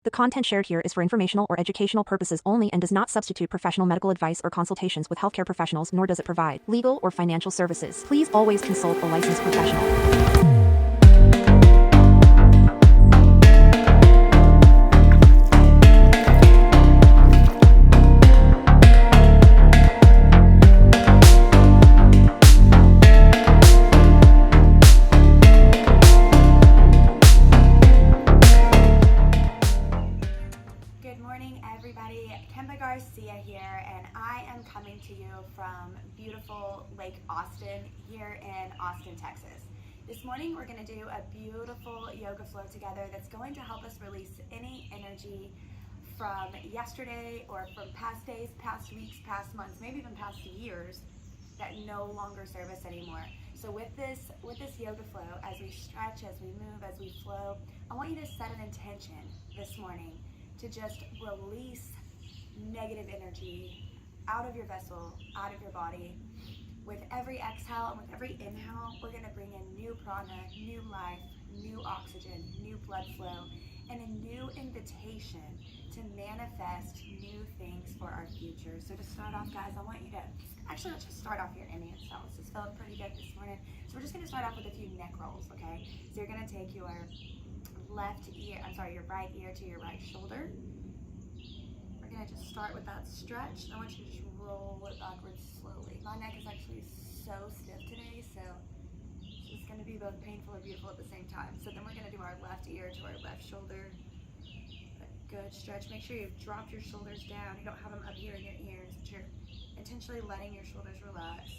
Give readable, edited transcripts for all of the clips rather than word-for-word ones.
The content shared here is for informational or educational purposes only and does not substitute professional medical advice or consultations with healthcare professionals, nor does it provide legal or financial services. Please always consult a licensed professional. Here, and I am coming to you from beautiful Lake Austin here in Austin, Texas. This morning we're going to do a beautiful yoga flow together that's going to help us release any energy from yesterday or from past days, past weeks, past months, maybe even past years that no longer serve us anymore. So with this yoga flow, as we stretch, as we move, as we flow, I want you to set an intention this morning to just release negative energy out of your vessel, out of your body. With every exhale and with every inhale, we're going to bring in new prana, new life, new oxygen, new blood flow, and a new invitation to manifest new things for our future. So to start off, guys, I want you to, let's just start off here in Indian style. This is feeling pretty good this morning. So we're just going to start off with a few neck rolls, okay? So you're going to take your your right ear to your right shoulder. We're going to just start with that stretch. I want you to just roll it backwards slowly. My neck is actually so stiff today, so it's going to be both painful and beautiful at the same time. So then we're going to do our left ear to our left shoulder. A good stretch. Make sure you've dropped your shoulders down. You don't have them up here in your ears, but you're intentionally letting your shoulders relax,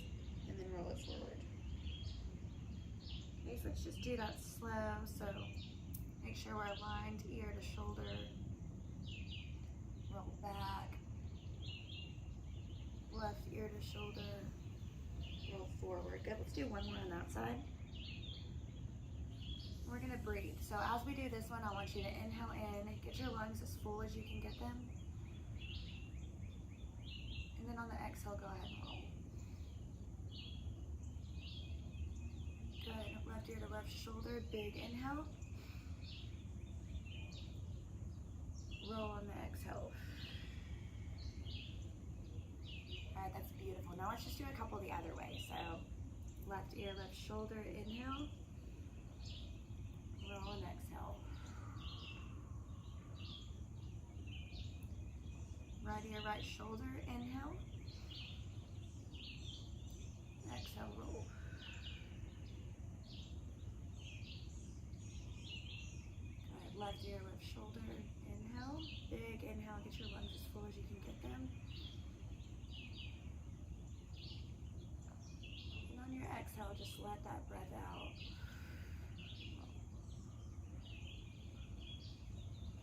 and then roll it forward. Okay, so let's just do that slow. So make sure we're aligned ear to shoulder. Roll back, left ear to shoulder, roll forward. Good, let's do one more on that side. We're gonna breathe. So as we do this one, I want you to inhale in, get your lungs as full as you can get them. And then on the exhale, go ahead and roll. Good, left ear to left shoulder, big inhale. Roll on the exhale. Alright, that's beautiful. Now let's just do a couple the other way. So left ear, left shoulder, inhale. Roll and exhale. Right ear, right shoulder, inhale. Exhale, roll. Good, left ear, left shoulder, inhale. Big inhale, get your lungs as full as you can get them. And on your exhale, just let that breath out.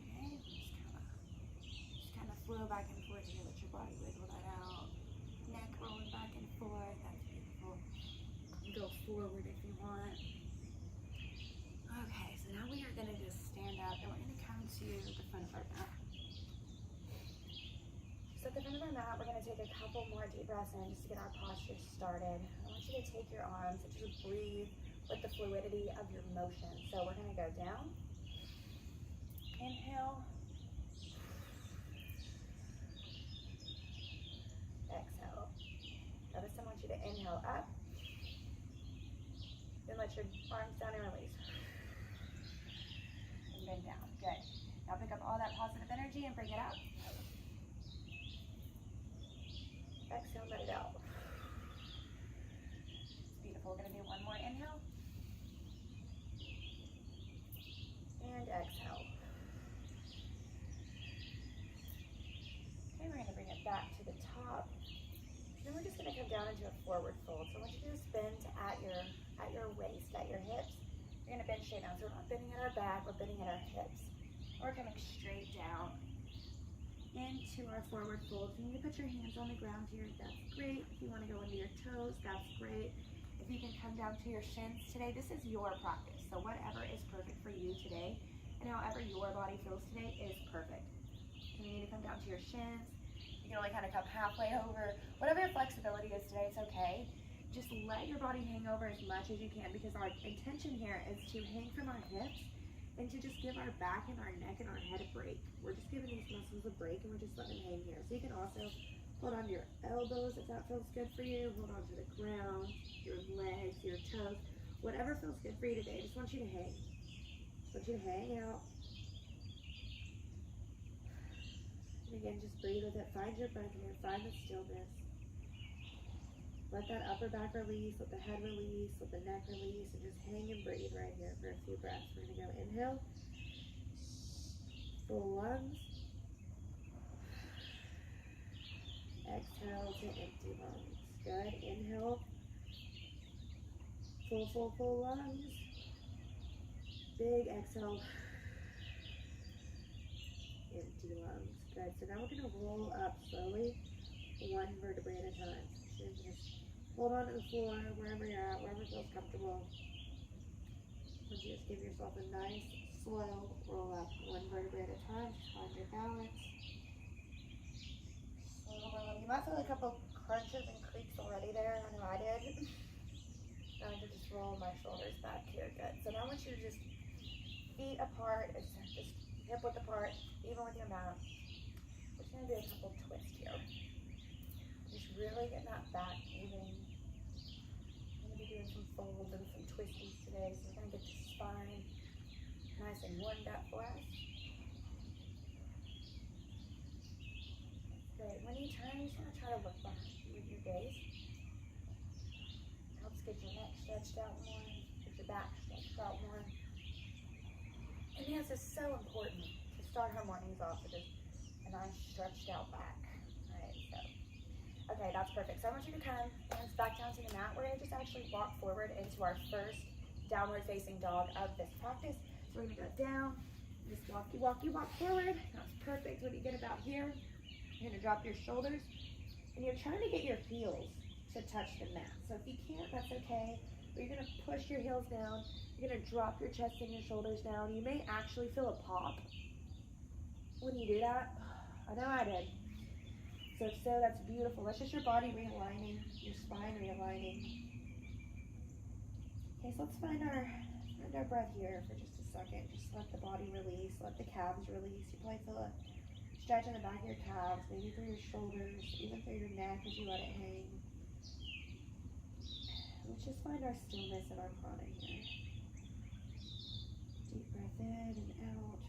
Okay, just kind of flow back and forth here. Let your body wiggle that out. Neck rolling back and forth. That's beautiful. Go forward if you want. Okay, so now we are going to just stand up and we're going to come to the front of our mat. So at the front of our mat, we're going to take a couple more deep breaths in just to get our posture started. I want you to take your arms and just breathe with the fluidity of your motion. So we're going to go down. Inhale. Exhale. Now this time I want you to inhale up. Then let your arms down and release. And then down. Good. Now pick up all that positive energy and bring it out. Exhale, let it out. It's beautiful. We're going to do one more inhale. And exhale. Okay, we're going to bring it back to the top. Then we're just going to come down into a forward fold. So I want you to just bend at your waist, at your hips. You're going to bend straight down. So we're not bending at our back, we're bending at our hips. We're coming straight down into our forward fold. If you need to put your hands on the ground here, that's great. If you want to go into your toes, that's great. If you can come down to your shins today, this is your practice. So whatever is perfect for you today and however your body feels today is perfect. If you need to come down to your shins, you can only kind of come halfway over. Whatever your flexibility is today, it's okay. Just let your body hang over as much as you can because our intention here is to hang from our hips and to just give our back and our neck and our head a break. muscles a break, and we're just letting them hang here. So you can also hold on to your elbows if that feels good for you. Hold on to the ground, your legs, your toes, whatever feels good for you today. I just want you to hang. Just want you to hang out. And again, just breathe with it. Find your breath here. Find the stillness. Let that upper back release. Let the head release. Let the neck release. And just hang and breathe right here for a few breaths. We're going to go inhale. Full lungs. Exhale to empty lungs. Good. Inhale. Full lungs. Big exhale. Empty lungs. Good. So now we're going to roll up slowly, one vertebrae at a time. So just hold on to the floor wherever you're at, wherever feels comfortable. And just give yourself a nice, slow roll up, one vertebrae at a time. Just find your balance. Slow roll up. You might feel a couple crunches and creaks already there. I know I did. Now I can just roll my shoulders back here. Good. So now I want you to just feet apart, just hip width apart, even with your mat. We're just going to do a couple twists here. Just really getting that back moving. I'm going to be doing some folds and some twisties today, so we're going to get the spine nice and warmed up for us. Great. When you turn, you just want to try to look behind you with your gaze. Helps get your neck stretched out more, get your back stretched out more. And this is so important to start our mornings off with a nice stretched out back. Alright, so, okay, that's perfect. So I want you to come hands back down to the mat. We're going to just actually walk forward into our first downward facing dog of this practice. So we're going to go down, just walk forward. That's perfect. When you get about here, you're going to drop your shoulders, and you're trying to get your heels to touch the mat. So if you can't, that's okay. But you're going to push your heels down. You're going to drop your chest and your shoulders down. You may actually feel a pop when you do that. I know I did. So if so, that's beautiful. That's just your body realigning, your spine realigning. Okay, so let's find our breath here for just a second. Just let the body release. Let the calves release. You probably feel a stretch in the back of your calves, maybe through your shoulders, even through your neck as you let it hang. Let's just find our stillness and our prana here. Deep breath in and out.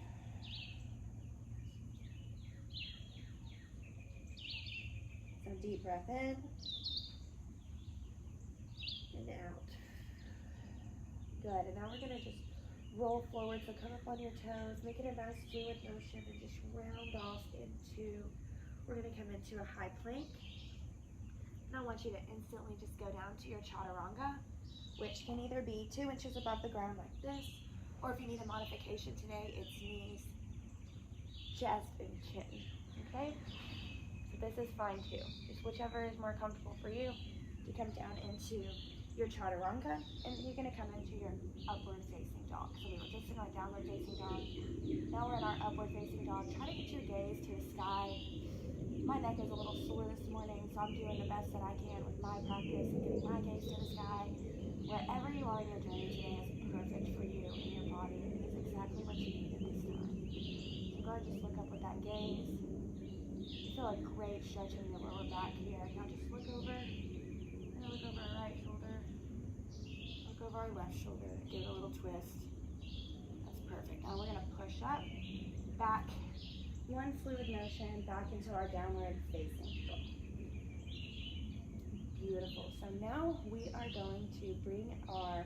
So deep breath in and out. Good. And now we're going to just roll forward. So come up on your toes, make it a nice fluid motion, and just round off into, we're going to come into a high plank. And I want you to instantly just go down to your chaturanga, which can either be 2 inches above the ground like this, or if you need a modification today, it's knees, chest, and chin, okay? So this is fine too. Just whichever is more comfortable for you. You come down into your chaturanga, and you're gonna come into your upward facing dog. So we were just in our downward facing dog. Now we're in our upward facing dog. Try to get your gaze to the sky. My neck is a little sore this morning, so I'm doing the best that I can with my practice and getting my gaze to the sky. Wherever you are in your journey today is perfect for you and your body. It is exactly what you need at this time. So go ahead and just look up with that gaze. You feel a great stretch in your lower back here. Now just look over. We're gonna look over our right shoulder. Look over our left shoulder. Give it a little twist. That's perfect. Now we're gonna push up, back, one fluid motion back into our downward facing dog. Beautiful. So now we are going to bring our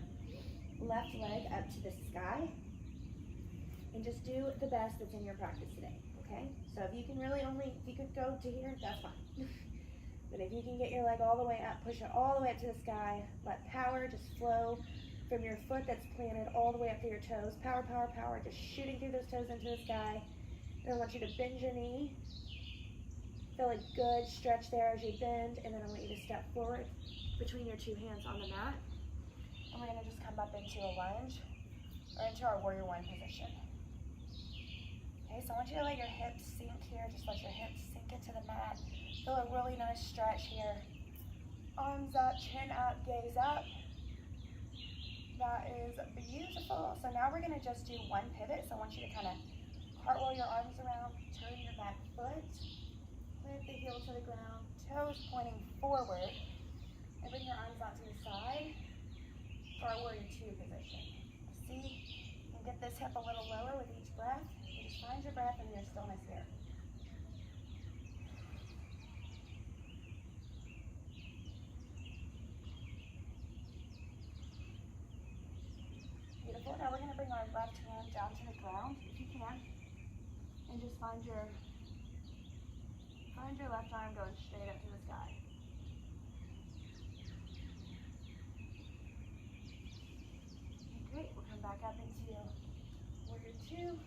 left leg up to the sky and just do the best that's in your practice today, okay? So if you can if you could go to here, that's fine. But if you can get your leg all the way up, push it all the way up to the sky, let power just flow from your foot that's planted all the way up to your toes. Power, power, power, just shooting through those toes into the sky. And I want you to bend your knee. Feel a good stretch there as you bend, and then I want you to step forward between your two hands on the mat. And we're gonna just come up into a lunge or into our warrior one position. Okay, so I want you to let your hips sink here. Just let your hips sink into the mat. Feel a really nice stretch here. Arms up, chin up, gaze up. That is beautiful. So now we're gonna just do one pivot. So I want you to kind of cartwheel your arms around, turn your back toes pointing forward. And bring your arms out to the side for our warrior two position. See, you can get this hip a little lower with each breath. You just find your breath and your stillness here. Beautiful. Now we're going to bring our left hand down to the ground, if you can, and just find your left arm going straight up to the sky. Okay, great. We'll come back up into warrior two.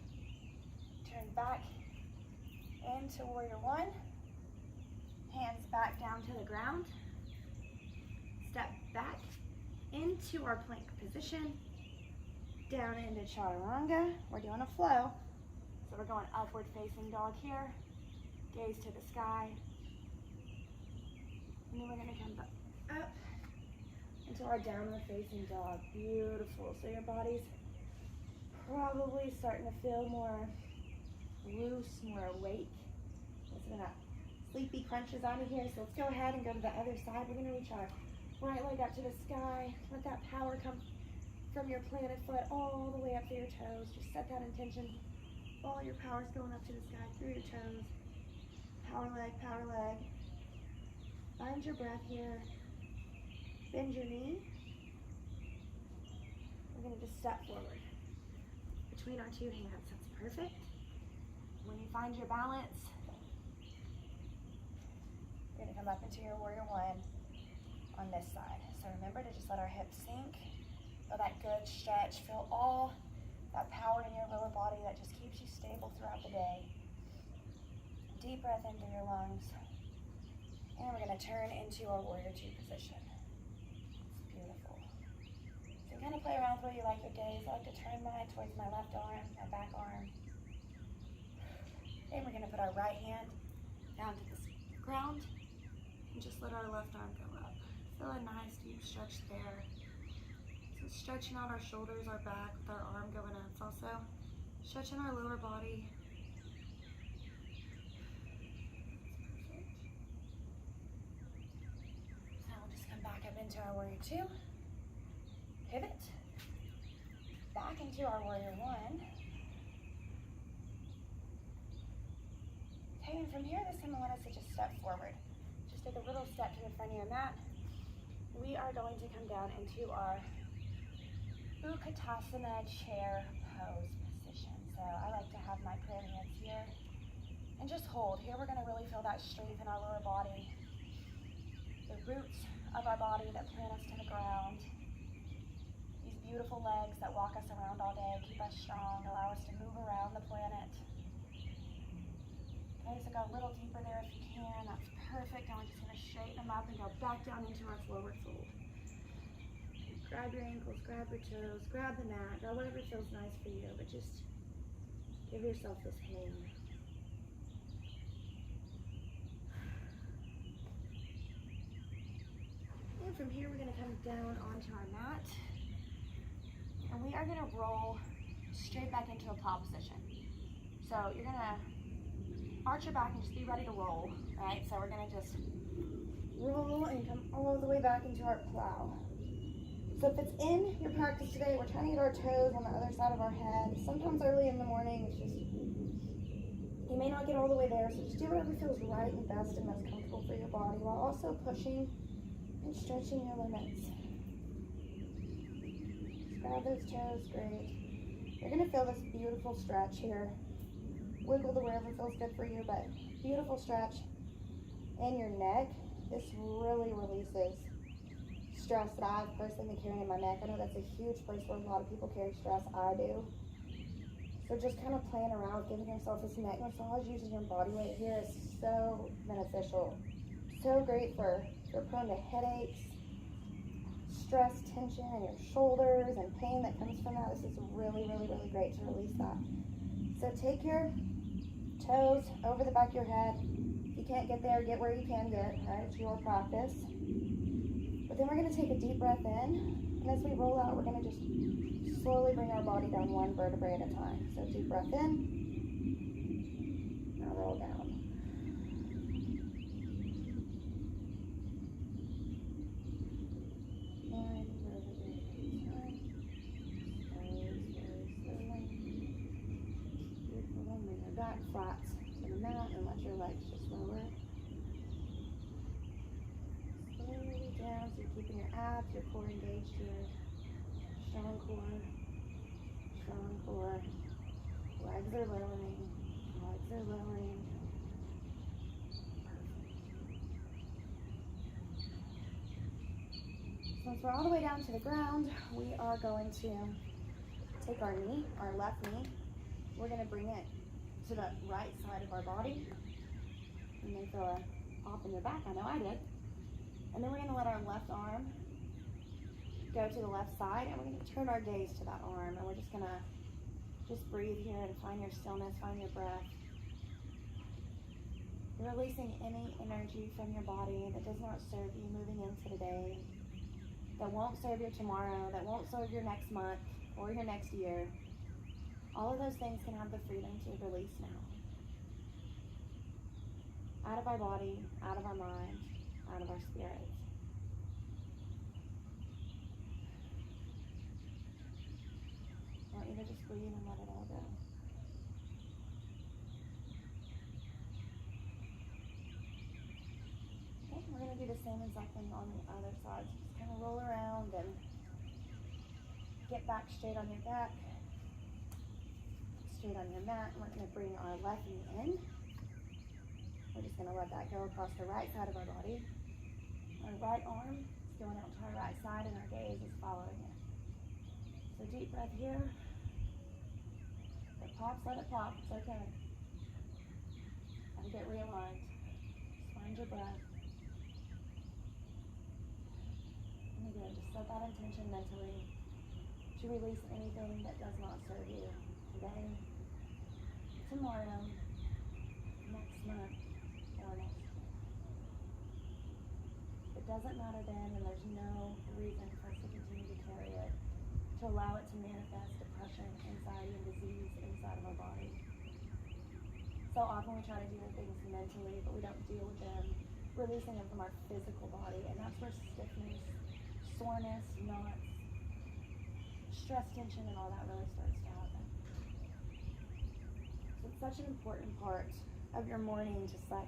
Turn back into warrior one. Hands back down to the ground. Step back into our plank position. Down into chaturanga. We're doing a flow. So we're going upward facing dog here. Gaze to the sky. And then we're going to come back up into our downward facing dog. Beautiful. So your body's probably starting to feel more loose, more awake. There's been a sleepy crunches out of here. So let's go ahead and go to the other side. We're going to reach our right leg up to the sky. Let that power come from your planted foot all the way up to your toes. Just set that intention. All your power's going up to the sky through your toes. Power leg, power leg. Find your breath here. Bend your knee. We're going to just step forward between our two hands. That's perfect. When you find your balance, you're going to come up into your warrior one on this side. So remember to just let our hips sink. Feel that good stretch. Feel all that power in your lower body that just keeps you stable throughout the day. Deep breath into your lungs. And we're going to turn into our warrior two position. It's beautiful. So kind of play around with where you like your days. I like to turn mine towards my left arm, my back arm. And we're going to put our right hand down to the ground and just let our left arm go up. Feel a nice deep stretch there. So stretching out our shoulders, our back with our arm going in. It's also stretching our lower body. Into our warrior two, pivot, back into our warrior one. Okay, and from here, this time I want us to just step forward. Just take a little step to the front of your mat. We are going to come down into our Utkatasana chair pose position. So I like to have my prayer hands here and just hold. Here we're going to really feel that strength in our lower body. The roots of our body that plant us to the ground. These beautiful legs that walk us around all day, keep us strong, allow us to move around the planet. Okay, so go a little deeper there if you can. That's perfect. And we're just going to straighten them up and go back down into our forward fold. Grab your ankles, grab your toes, grab the mat, grab whatever feels nice for you, but just give yourself this hang. From here, we're going to come down onto our mat, and we are going to roll straight back into a plow position. So you're going to arch your back and just be ready to roll, right? So we're going to just roll and come all the way back into our plow. So if it's in your practice today, we're trying to get our toes on the other side of our head. Sometimes early in the morning, it's just, you may not get all the way there, so just do whatever feels right and best and most comfortable for your body, while also pushing and stretching your limits. Just grab those toes, great. You're going to feel this beautiful stretch here. Wiggle to wherever feels good for you, but beautiful stretch in your neck. This really releases stress that I've personally been carrying in my neck. I know that's a huge place where a lot of people carry stress. I do. So just kind of playing around, giving yourself this neck massage, using your body weight here is so beneficial. So great for if you're prone to headaches, stress, tension in your shoulders, and pain that comes from that. This is really, really, really great to release that. So take your toes over the back of your head. If you can't get there, get where you can get, right? It's your practice. But then we're going to take a deep breath in, and as we roll out, we're going to just slowly bring our body down one vertebrae at a time. So deep breath in, now roll down. flat to the mat and let your legs just lower. Slowly down, so you're keeping your abs, your core engaged here. Strong core, strong core. Legs are lowering, legs are lowering. Once we're all the way down to the ground, we are going to take our knee, our left knee, we're going to bring it to the right side of our body. You may feel a pop in your back, I know I did. And then we're going to let our left arm go to the left side, and we're going to turn our gaze to that arm, and we're just going to just breathe here and find your stillness, find your breath. You're releasing any energy from your body that does not serve you moving into the day, that won't serve you tomorrow, that won't serve your next month or your next year. All of those things can have the freedom to release now. Out of our body, out of our mind, out of our spirit. I want you to just breathe and let it all go. Okay, we're going to do the same exact thing on the other side. So just kind of roll around and get back straight on your back, straight on your mat. We're going to bring our left knee in. We're just going to let that go across the right side of our body. Our right arm is going out to our right side and our gaze is following it. So deep breath here. If it pops, let it pop. It's okay. Gotta get realigned. Just find your breath. And again, just set that intention mentally to release anything that does not serve you today, tomorrow, next month, or next year. It doesn't matter then, and there's no reason for us to continue to carry it, to allow it to manifest depression, anxiety, and disease inside of our body. So often we try to deal with things mentally, but we don't deal with them, releasing them from our physical body, and that's where stiffness, soreness, knots, stress, tension, and all that really starts to happen. So it's such an important part of your morning, just like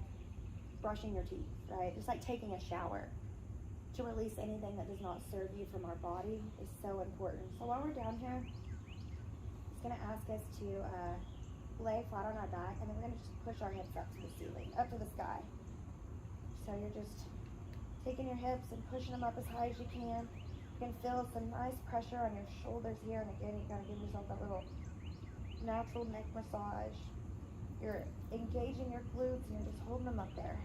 brushing your teeth, right? Just like taking a shower. To release anything that does not serve you from our body is so important. So while we're down here, it's going to ask us to lay flat on our back, and then we're going to just push our hips up to the ceiling, up to the sky. So you're just taking your hips and pushing them up as high as you can. You can feel some nice pressure on your shoulders here, and again, you're going to give yourself a little natural neck massage. You're engaging your glutes, and you're just holding them up there.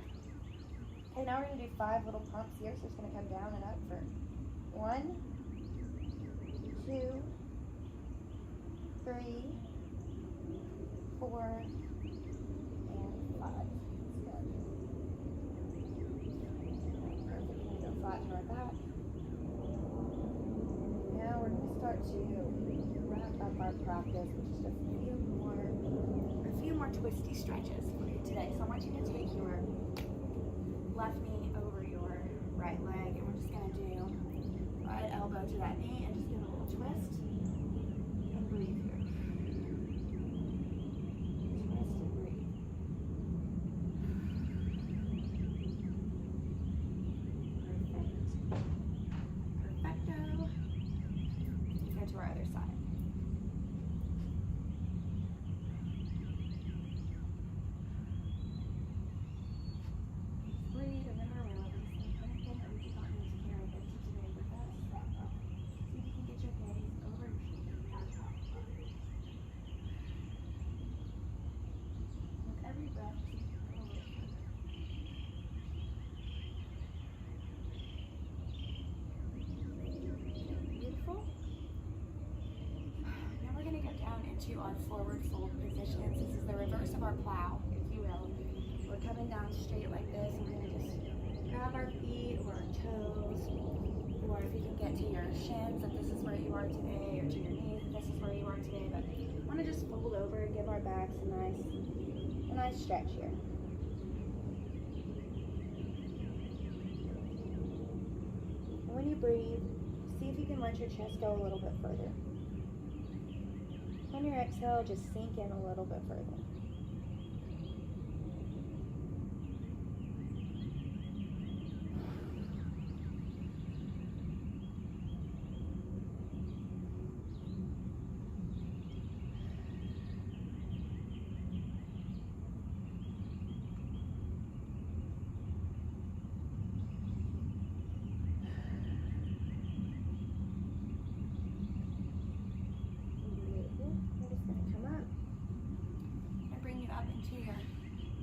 Okay, now we're going to do 5 little pumps here, so it's going to come down and up for 1, 2, 3, 4, and 5. That's good. Perfect. We're going to go flat to our back. Now we're going to start to wrap up our practice with just a few more twisty stretches for you today. So I want you to take your left knee over your right leg, and we're just going to do right elbow to that knee and just give a little twist and breathe here. Twist and breathe. Perfect. Perfecto. Let's go to our other side. To our forward fold positions. This is the reverse of our plow, if you will. We're coming down straight like this. We're going to just grab our feet or our toes, or if you can get to your shins, if this is where you are today, or to your knees, if this is where you are today. But we want to just fold over and give our backs a nice stretch here. And when you breathe, see if you can let your chest go a little bit further. On your exhale, just sink in a little bit further.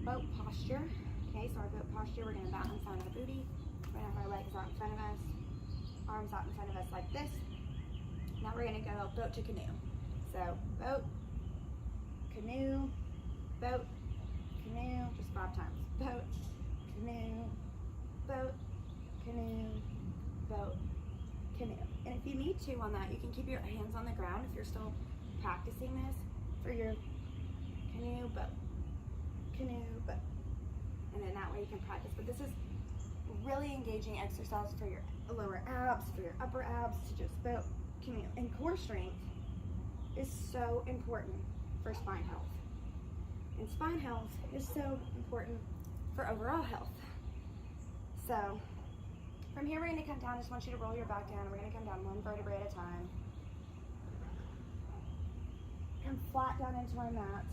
boat posture. Okay, so our boat posture, we're gonna balance on our booty. We're gonna have our legs out in front of us, arms out in front of us like this. Now we're gonna go boat to canoe. So boat, canoe, boat, canoe, just 5 times. Boat, canoe, boat, canoe, boat, canoe. And if you need to on that, you can keep your hands on the ground if you're still practicing this for your canoe, boat, boat. And then that way you can practice. But this is really engaging exercise for your lower abs, for your upper abs, to just boat, canoe. And core strength is so important for spine health. And spine health is so important for overall health. So from here we're going to come down. I just want you to roll your back down. We're going to come down 1 vertebrae at a time. Come flat down into our mat.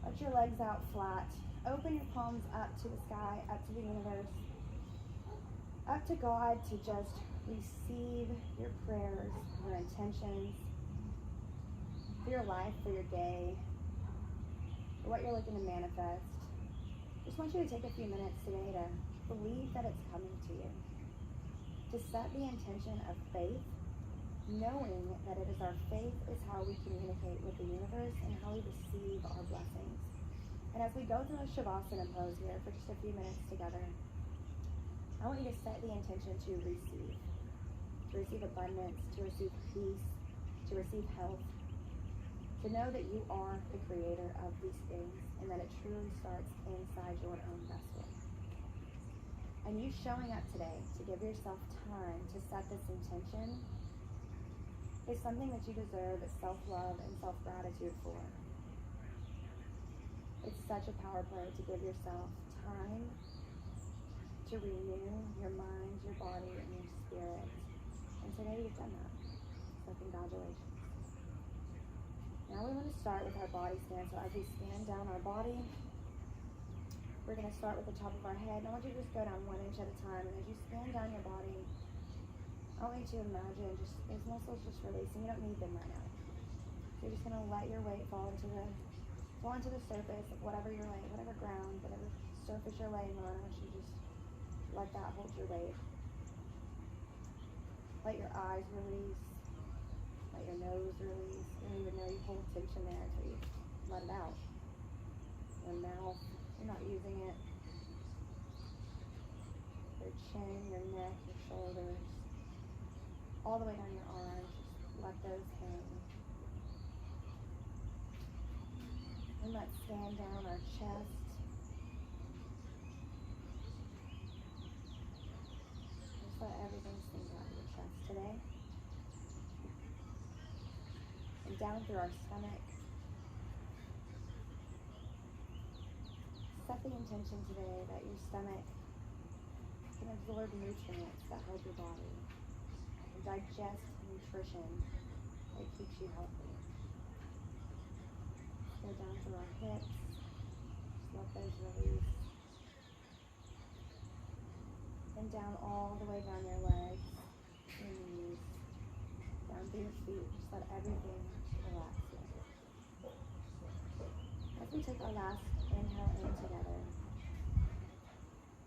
Let your legs out flat. Open your palms up to the sky, up to the universe, up to God, to just receive your prayers, your intentions, for your life, for your day, for what you're looking to manifest. Just want you to take a few minutes today to believe that it's coming to you. To set the intention of faith, knowing that it is our faith is how we communicate with the universe and how we receive our blessings. And as we go through a Shavasana pose here for just a few minutes together, I want you to set the intention to receive abundance, to receive peace, to receive health, to know that you are the creator of these things and that it truly starts inside your own vessel. And you showing up today to give yourself time to set this intention is something that you deserve self-love and self-gratitude for. It's such a power play to give yourself time to renew your mind, your body, and your spirit. And today you've done that. So congratulations. Now we want to start with our body stand. So as we stand down our body, we're going to start with the top of our head. I want you to just go down 1 inch at a time. And as you stand down your body, I want you to imagine just those muscles just releasing. You don't need them right now. So you're just going to let your weight fall into the surface of whatever you're laying, whatever ground, whatever surface you're laying on. I want you to just let that hold your weight. Let your eyes release. Let your nose release. You don't even know you hold tension there until you let it out. Your mouth, you're not using it. Your chin, your neck, your shoulders, all the way down your arms, just let those hang. And let's stand down our chest. Just let everything sink out of your chest today. And down through our stomach. Set the intention today that your stomach can absorb nutrients that help your body and digest nutrition that keeps you healthy. Go down through our hips, just let those release. And down all the way down your legs, your knees, down through your feet. Just let everything relax here. As we take our last inhale in together,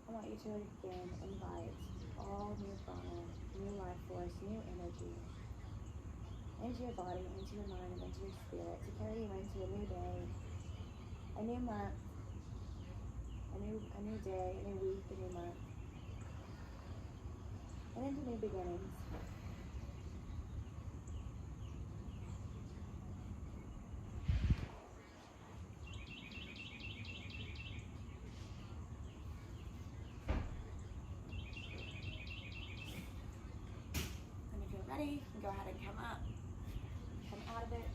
I want you to again invite all new prana, new life force, new energy into your body, into your mind, and into your spirit to carry you into a new day, a new month, a new day, a new week, a new month, and into new beginnings. And if you're ready, you can go ahead and come up. Come out of it.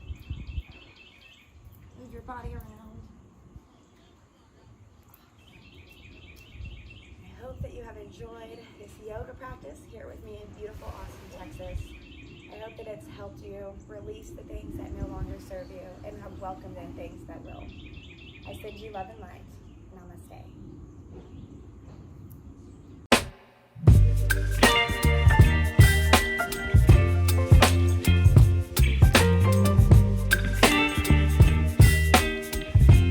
Move your body around. I hope that you have enjoyed this yoga practice here with me in beautiful Austin, Texas. I hope that it's helped you release the things that no longer serve you and have welcomed in things that will. I send you love and light. Namaste.